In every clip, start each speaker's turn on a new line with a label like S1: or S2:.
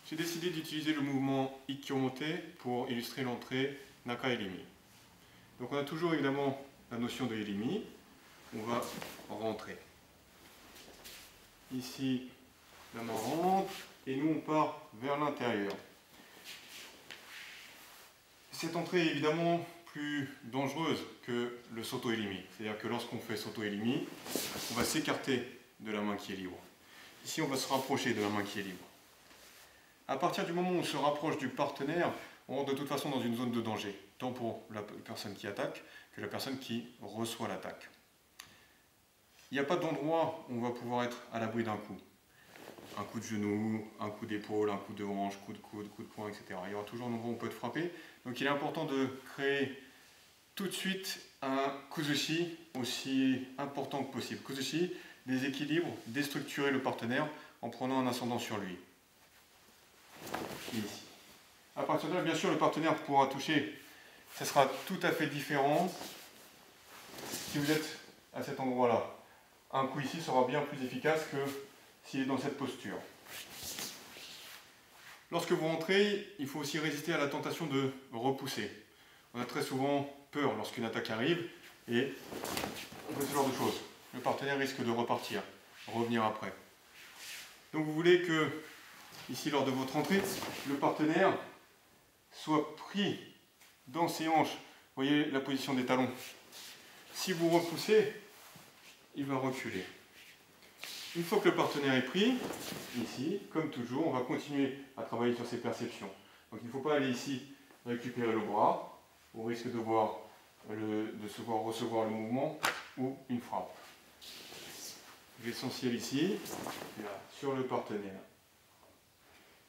S1: J'ai décidé d'utiliser le mouvement Ikkyo-mote pour illustrer l'entrée Naka-Irimi. Donc on a toujours évidemment la notion de Irimi. On va rentrer. Ici, la main rentre et nous on part vers l'intérieur. Cette entrée est évidemment plus dangereuse que le Soto-Irimi. C'est-à-dire que lorsqu'on fait Soto-Irimi, on va s'écarter de la main qui est libre. Ici, on va se rapprocher de la main qui est libre. À partir du moment où on se rapproche du partenaire, on rentre de toute façon dans une zone de danger, tant pour la personne qui attaque que la personne qui reçoit l'attaque. Il n'y a pas d'endroit où on va pouvoir être à l'abri d'un coup. Un coup de genou, un coup d'épaule, un coup de hanche, coup de coude, coup de poing, etc. Il y aura toujours un endroit où on peut être frappé. Donc il est important de créer tout de suite un kuzushi aussi important que possible. Kuzushi, déséquilibre, déstructurer le partenaire en prenant un ascendant sur lui. Ici. À partir de là, bien sûr, le partenaire pourra toucher. Ce sera tout à fait différent si vous êtes à cet endroit-là. Un coup ici sera bien plus efficace que s'il est dans cette posture. Lorsque vous rentrez, il faut aussi résister à la tentation de repousser. On a très souvent peur lorsqu'une attaque arrive et on fait ce genre de choses. Le partenaire risque de repartir, revenir après. Donc vous voulez que, ici lors de votre entrée, le partenaire soit pris dans ses hanches. Vous voyez la position des talons. Si vous repoussez, il va reculer. Une fois que le partenaire est pris, ici, comme toujours, on va continuer à travailler sur ses perceptions. Donc il ne faut pas aller ici récupérer le bras, au risque de se voir recevoir le mouvement ou une frappe. L'essentiel ici, là, sur le partenaire.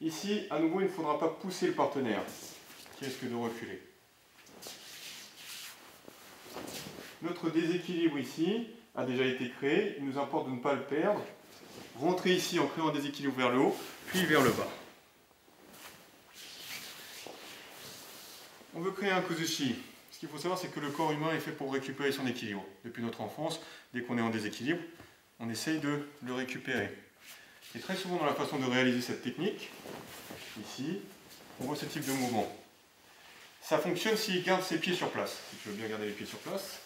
S1: Ici, à nouveau, il ne faudra pas pousser le partenaire, qui risque de reculer. Notre déséquilibre ici a déjà été créé, il nous importe de ne pas le perdre. Rentrez ici en créant un déséquilibre vers le haut, puis vers le bas. On veut créer un kuzushi. Ce qu'il faut savoir, c'est que le corps humain est fait pour récupérer son équilibre. Depuis notre enfance, dès qu'on est en déséquilibre, on essaye de le récupérer. Et très souvent dans la façon de réaliser cette technique, ici, on voit ce type de mouvement. Ça fonctionne s'il garde ses pieds sur place. Si tu veux bien garder les pieds sur place,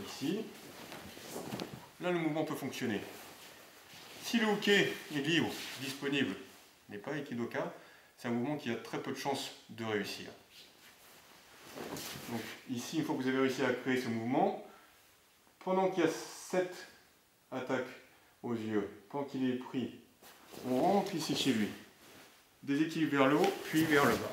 S1: ici, là le mouvement peut fonctionner. Si le uke est libre, disponible, n'est pas ikidoka, c'est un mouvement qui a très peu de chances de réussir. Donc ici, une fois que vous avez réussi à créer ce mouvement, pendant qu'il y a cette attaque aux yeux, pendant qu'il est pris, on rentre ici chez lui. Déséquilibre vers le haut, puis vers le bas.